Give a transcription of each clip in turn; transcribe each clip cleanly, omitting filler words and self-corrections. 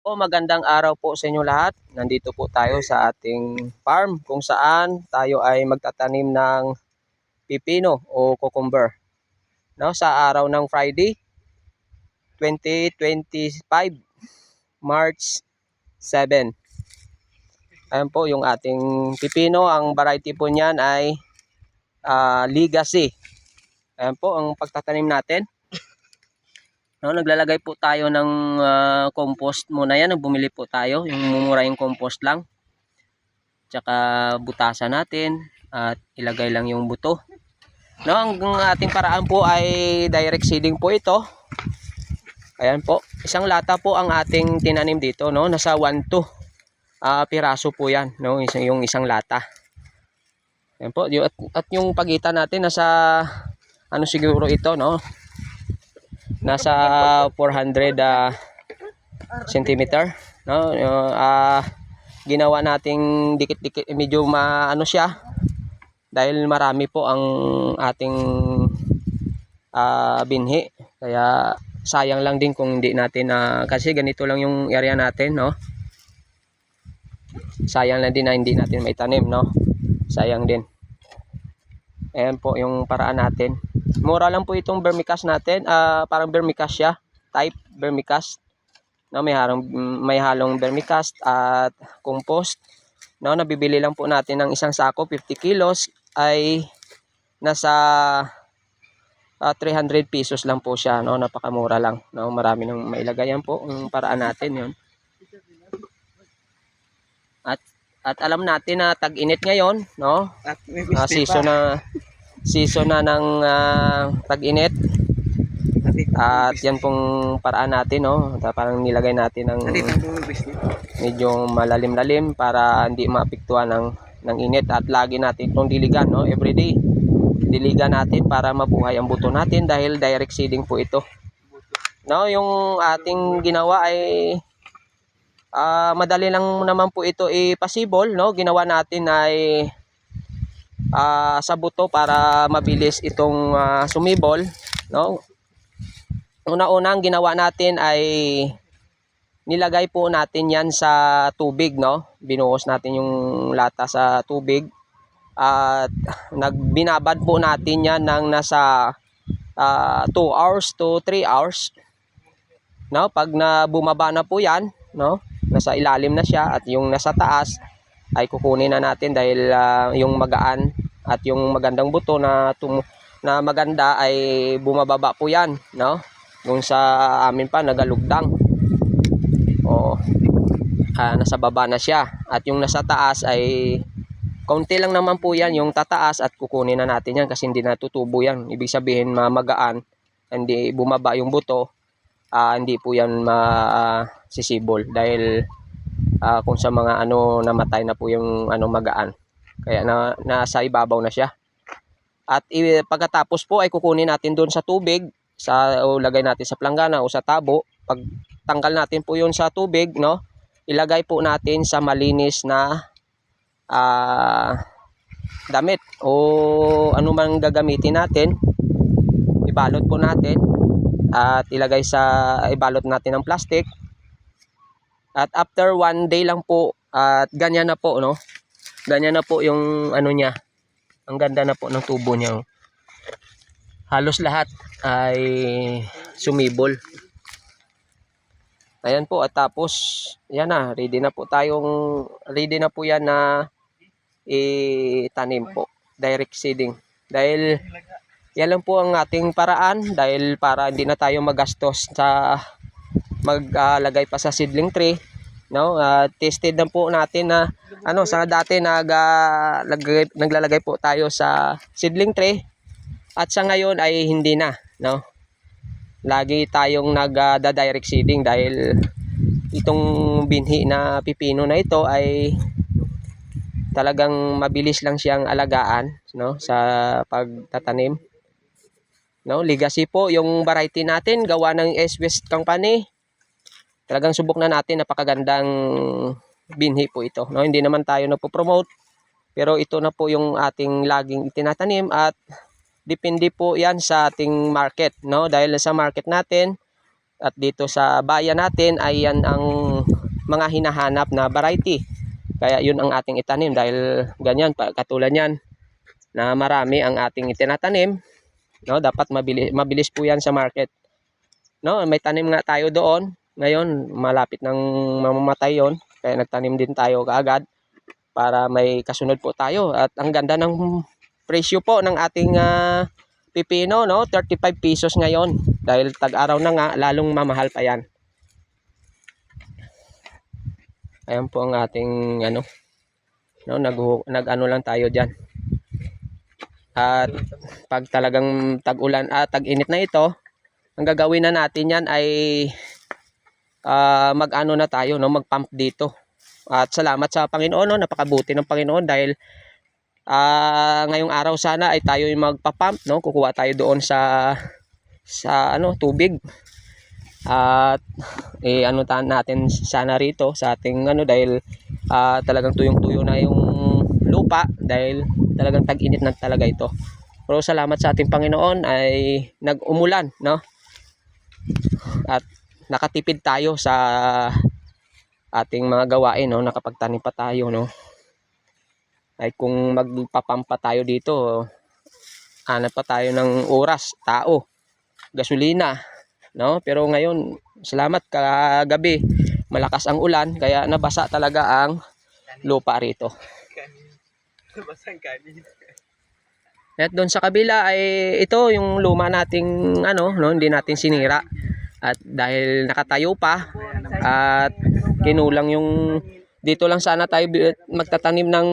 Magandang araw po sa inyo lahat. Nandito po tayo sa ating farm kung saan tayo ay magtatanim ng pipino o cucumber. No, sa araw ng Friday, 2025, March 7. Ayan po yung ating pipino. Ang variety po niyan ay Legacy. Ayan po ang pagtatanim natin. No, naglalagay po tayo ng compost muna yan. Bumili po tayo. Yung mumura yung compost lang. Tsaka butasan natin at ilagay lang yung buto. No, ang ating paraan po ay direct seeding po ito. Ayan po. Isang lata po ang ating tinanim dito, no. Nasa 1-2 piraso po 'yan, no. Yung isang lata. Ayan po. At yung pagitan natin nasa ano siguro ito, no. Nasa 400 centimeter, no. Ginawa nating dikit-dikit, medyo maano siya dahil marami po ang ating binhi, kaya sayang lang din kung hindi natin kasi ganito lang yung area natin, no. Sayang lang din na hindi natin maitanim, no. Sayang din. Ayan po yung paraan natin. Mura lang po itong vermicast natin, parang vermicast siya, type vermicast, no. May halong vermicast at compost, no. Nabibili lang po natin ng isang sako, 50 kilos ay nasa 300 pesos lang po siya, no. Napakamura lang, no. Marami nang mailagay. Yan po ang paraan natin 'yon. At alam natin na tag-init ngayon, no. Season na ng tag-init. At yan pong paraan natin, no. Parang nilagay natin ng medyo malalim-lalim para hindi maapektuhan ng init, at lagi natin itong diligan, no. Everyday diligan natin para mabuhay ang buto natin dahil direct seeding po ito, no. Yung ating ginawa ay madali lang naman po ito i-possible, no. Ginawa natin ay sa buto para mabilis itong sumibol, no. Una-unang ginawa natin ay nilagay po natin yan sa tubig, no. Binuhos natin yung lata sa tubig at binabad po natin yan ng nasa 2 hours to 3 hours, no. Pag bumaba na po yan, no, nasa ilalim na siya, at yung nasa taas ay kukunin na natin dahil yung magaan at yung magandang buto na maganda ay bumababa po yan, no. Kung sa amin pa nagalugdang, nasa baba na siya, at yung nasa taas ay kaunti lang naman po yan yung tataas, at kukunin na natin yan kasi hindi natutubo yan. Ibig sabihin magaan, hindi bumaba yung buto, hindi po yan masisibol dahil kung sa mga namatay na po yung magaan, kaya nasa ibabaw na siya. At pagkatapos po ay kukunin natin doon sa tubig, o lagay natin sa planggana o sa tabo. Pag tanggal natin po yun sa tubig, no, ilagay po natin sa malinis na damit o anumang gagamitin natin. Ibalot po natin at ibalot natin ng plastic, at after 1 day lang po, at ganyan na po, no. Ganyan na po yung niya. Ang ganda na po ng tubo niya, oh. Halos lahat ay sumibol. Ayan po, at tapos yan na, ready na po yan na itanim po, direct seeding. Dahil yan lang po ang ating paraan, dahil para hindi na tayo magastos sa maglagay pa sa seedling tray, no. Tested na po natin na sa dati naglalagay po tayo sa seedling tray, at sa ngayon ay hindi na, no. Lagi tayong nagda-direct seeding dahil itong binhi na pipino na ito ay talagang mabilis lang siyang alagaan, no, sa pagtatanim, no. Legacy po yung variety natin, gawa ng S-West Company. Talagang subok na natin, napakagandang binhi po ito, no. Hindi naman tayo nagpo-promote, pero ito na po yung ating laging itinatanim, at depende po yan sa ating market, no. Dahil sa market natin At dito sa bayan natin ay yan ang mga hinahanap na variety. Kaya yun ang ating itanim dahil ganyan, katulad yan na marami ang ating itinatanim, no? Dapat mabilis po yan sa market, no? May tanim nga tayo doon ngayon, malapit nang mamamatay yon, kaya nagtanim din tayo kaagad para may kasunod po tayo. At ang ganda ng presyo po ng ating pipino, no? 35 pesos ngayon dahil tag-araw na nga, lalong mamahal pa yan. Ayan po ang ating ano, no? Nag-ano lang tayo diyan. At pag talagang tag-ulan at tag-init na ito, ang gagawin na natin yan ay mag-ano na tayo, no? Mag-pump dito. At salamat sa Panginoon, no? Napakabuti ng Panginoon dahil ngayong araw sana ay tayo yung magpa-pump, no? Kukuha tayo doon sa ano, tubig. At ano natin sana rito sa ating ano, dahil talagang tuyong-tuyo na yung lupa dahil talagang tag-init na talaga ito. Pero salamat sa ating Panginoon ay nag-umulan, no? At nakatipid tayo sa ating mga gawain, no? Nakapagtanim pa tayo, no? Ay kung magpapampa tayo dito, hanap pa tayo ng oras, tao, gasolina, no? Pero ngayon, salamat, kagabi malakas ang ulan kaya nabasa talaga ang lupa rito. At doon sa kabila ay ito yung luma nating ano, no, hindi natin sinira. At dahil nakatayo pa at kinulang yung dito lang sana tayo magtatanim ng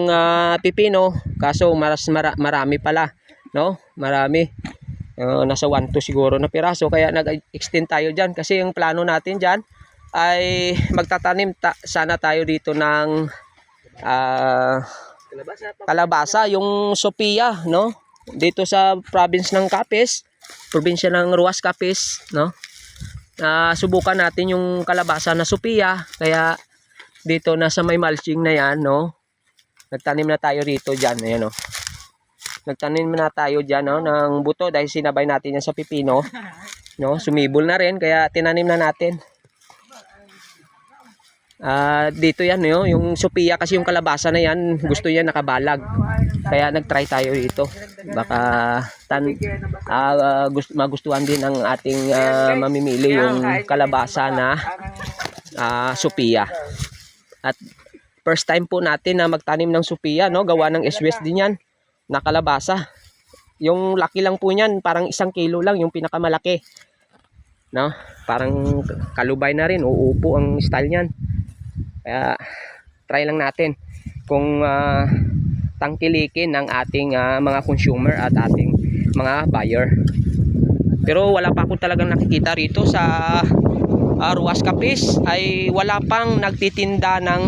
pipino, kaso marami pala, no? Marami. Nasa 1 to siguro na piraso, kaya nag-extend tayo diyan kasi yung plano natin diyan ay magtatanim sana tayo dito ng kalabasa, yung Sophia, no? Dito sa province ng Capiz, probinsya ng Ruas Capiz, no? Subukan natin yung kalabasa na Sophia, kaya dito na sa may mulching na yan, no? Nagtanim na tayo rito diyan, ayan, no? Nagtanim na tayo diyan, no, ng buto dahil sinabay natin yan sa pipino, no? Sumibol na rin kaya tinanim na natin. Dito yan, no, yung Sophia kasi yung kalabasa na yan, gusto niya nakabalag. Kaya nagtry tayo dito. Baka magustuhan din ng ating mamimili yung kalabasa na Sophia. At first time po natin na magtanim ng Sophia, no? Gawa ng SWS din yan na kalabasa. Yung laki lang po niyan, parang 1 kilo lang yung pinakamalaki, no? Parang kalubay na rin, uupo ang style niyan. Kaya try lang natin kung tangkilikin ng ating mga consumer at ating mga buyer. Pero wala pa akong talagang nakikita rito sa Ruas Capiz, ay wala pang nagtitinda ng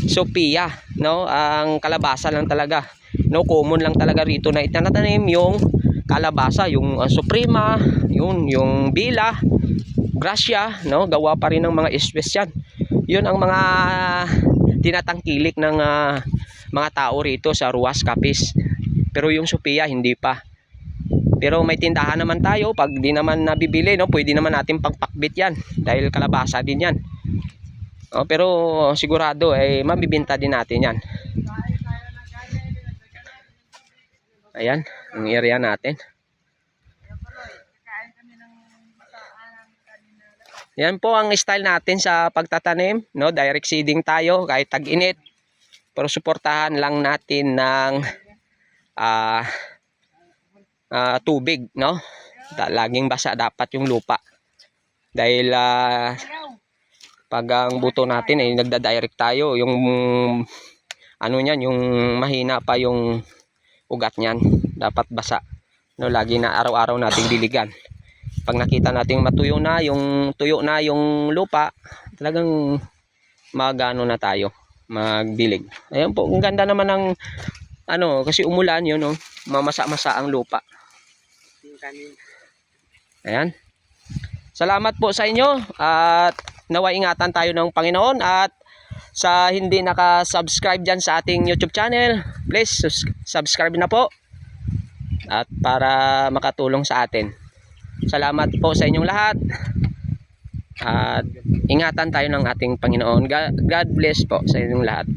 Sophia, no? Ang kalabasa lang talaga, no? Common lang talaga rito na itinatanim yung kalabasa, yung Suprema, yung Bila, Gracia, no? Gawa pa rin ng mga SWS yan. Yun ang mga tinatangkilik ng mga tao rito sa Ruas Capiz. Pero yung Sophia hindi pa. Pero may tindahan naman tayo, pag di naman nabibili, no, pwede naman natin pagpakbit yan dahil kalabasa din yan. Pero sigurado ay mabibenta din natin yan. Ayan ang area natin. Yan po ang style natin sa pagtatanim, no? Direct seeding tayo kahit tag-init. Pero suportahan lang natin ng tubig, no? Laging basa dapat yung lupa. Dahil pag ang buto natin ay nagda-direct tayo, yung ano niyan, yung mahina pa yung ugat niyan, dapat basa, no? Lagi na araw-araw nating diligan. Pag nakita nating matuyo na yung lupa, talagang magano na tayo magdilig. Ayan po, ang ganda naman ng ano, kasi umulan yun, no? Mamasa-masa ang lupa. Ayan. Salamat po sa inyo at naway ingatan tayo ng Panginoon. At sa hindi naka-subscribe dyan sa ating YouTube channel, please subscribe na po at para makatulong sa atin. Salamat po sa inyong lahat. At ingatan tayo ng ating Panginoon. God bless po sa inyong lahat.